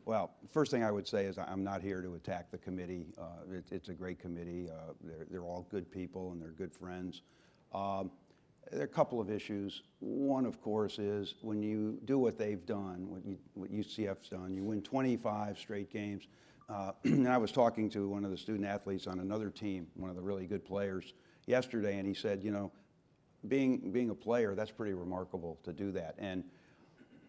Well, first thing I would say is I'm not here to attack the committee. It's a great committee. They're all good people and they're good friends. There are a couple of issues. One, of course, is when you do what they've done, what UCF's done, you win 25 straight games. And I was talking to one of the student athletes on another team, one of the really good players, yesterday, and he said, you know, being a player, that's pretty remarkable to do that. And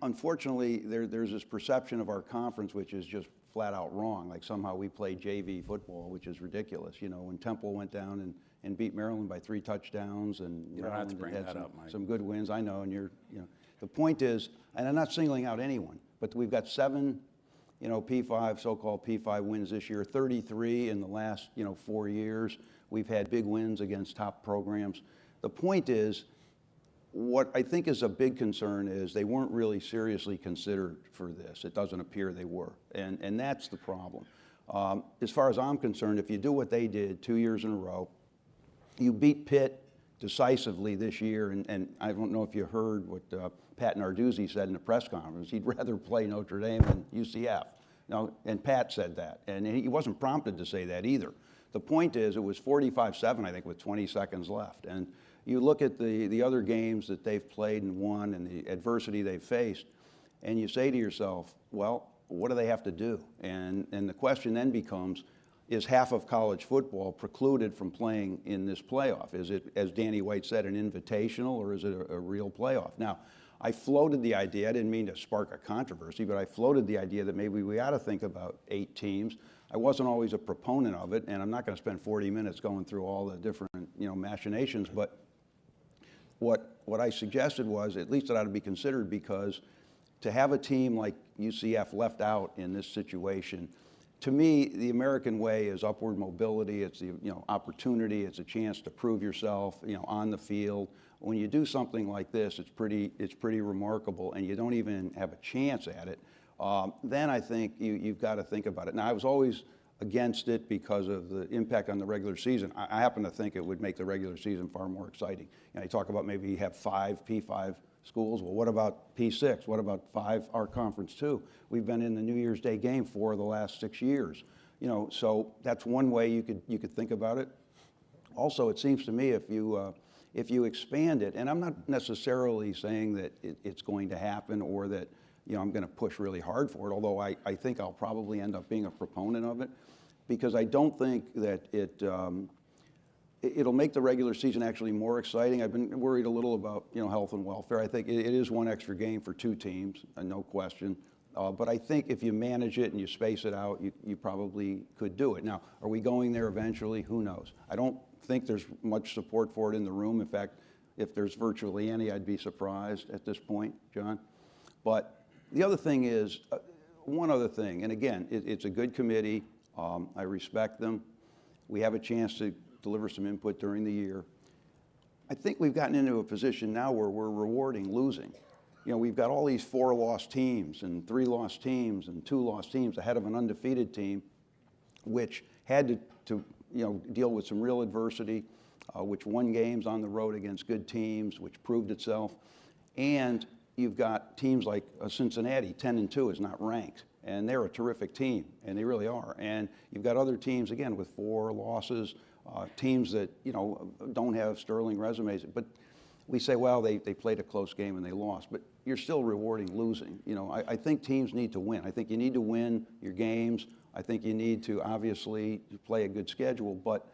unfortunately, there's this perception of our conference which is just flat out wrong. Like somehow we play JV football, which is ridiculous. You know, when Temple went down and beat Maryland by 3 touchdowns, and you don't have to bring that up, Mike. Some good wins. I know, and you know, the point is, and I'm not singling out anyone, but we've got 7, you know, P5, so-called P5 wins this year, 33 in the last, you know, 4 years. We've had big wins against top programs. The point is, what I think is a big concern is they weren't really seriously considered for this. It doesn't appear they were, and that's the problem. As far as I'm concerned, if you do what they did 2 years in a row, you beat Pitt decisively this year, and I don't know if you heard what Pat Narduzzi said in the press conference. He'd rather play Notre Dame than UCF. Now, and Pat said that, and he wasn't prompted to say that either. The point is, it was 45-7, I think, with 20 seconds left. And you look at the other games that they've played and won and the adversity they've faced, and you say to yourself, well, what do they have to do? And the question then becomes, is half of college football precluded from playing in this playoff? Is it, as Danny White said, an invitational, or is it a real playoff? Now, I floated the idea, I didn't mean to spark a controversy, but I floated the idea that maybe we ought to think about 8 teams. I wasn't always a proponent of it, and I'm not going to spend 40 minutes going through all the different, you know, machinations, but what I suggested was at least it ought to be considered, because to have a team like UCF left out in this situation, to me, the American way is upward mobility. It's the, you know, opportunity. It's a chance to prove yourself, you know, on the field. When you do something like this, it's pretty remarkable, and you don't even have a chance at it. Then I think you've got to think about it. Now, I was always against it because of the impact on the regular season. I happen to think it would make the regular season far more exciting. You know, you talk about maybe you have 5 P5 schools. Well, what about P6? What about 5 our conference too? We've been in the New Year's Day game 4 of the last 6 years. You know, so that's one way you could think about it. Also, it seems to me if you expand it, and I'm not necessarily saying that it's going to happen or that, you know, I'm going to push really hard for it, although I think I'll probably end up being a proponent of it, because I don't think that it'll make the regular season actually more exciting. I've been worried a little about, you know, health and welfare. I think it is one extra game for 2 teams, no question. But I think if you manage it and you space it out, you probably could do it. Now, are we going there eventually? Who knows? I don't think there's much support for it in the room. In fact, if there's virtually any, I'd be surprised at this point, John. But the other thing is, one other thing, and again, it's a good committee. I respect them. We have a chance to deliver some input during the year. I think we've gotten into a position now where we're rewarding losing. You know, we've got all these 4-loss teams and 3-loss teams and 2-loss teams ahead of an undefeated team, which had to you know, deal with some real adversity, which won games on the road against good teams, which proved itself. And you've got teams like Cincinnati, 10-2 is not ranked, and they're a terrific team, and they really are. And you've got other teams, again, with 4 losses, teams that, you know, don't have sterling resumes. But we say, well, they played a close game and they lost, but you're still rewarding losing. You know, I think teams need to win. I think you need to win your games. I think you need to obviously play a good schedule, but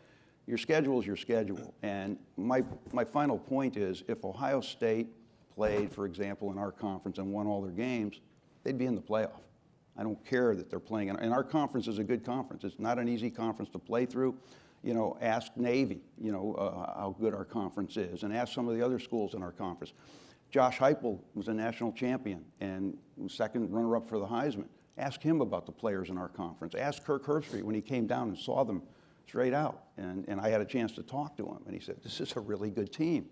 your schedule is your schedule. And my final point is, if Ohio State played, for example, in our conference and won all their games, they'd be in the playoff. I don't care that they're playing. And our conference is a good conference. It's not an easy conference to play through. You know, ask Navy, you know, how good our conference is, and ask some of the other schools in our conference. Josh Heupel was a national champion and second runner-up for the Heisman. Ask him about the players in our conference. Ask Kirk Herbstreit when he came down and saw them straight out. And I had a chance to talk to him, and he said, this is a really good team.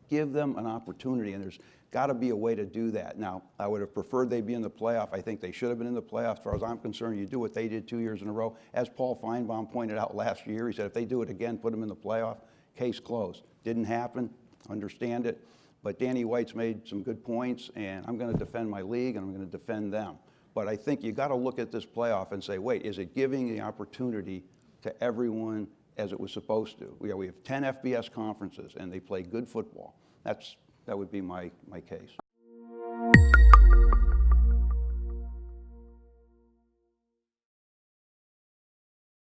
Give them an opportunity, and there's got to be a way to do that. Now, I would have preferred they be in the playoff. I think they should have been in the playoff. As far as I'm concerned, you do what they did 2 years in a row. As Paul Feinbaum pointed out last year, he said if they do it again, put them in the playoff, case closed. Didn't happen, understand it. But Danny White's made some good points, and I'm going to defend my league, and I'm going to defend them. But I think you got to look at this playoff and say, wait, is it giving the opportunity to everyone as it was supposed to? We have 10 FBS conferences, and they play good football. That would be my case.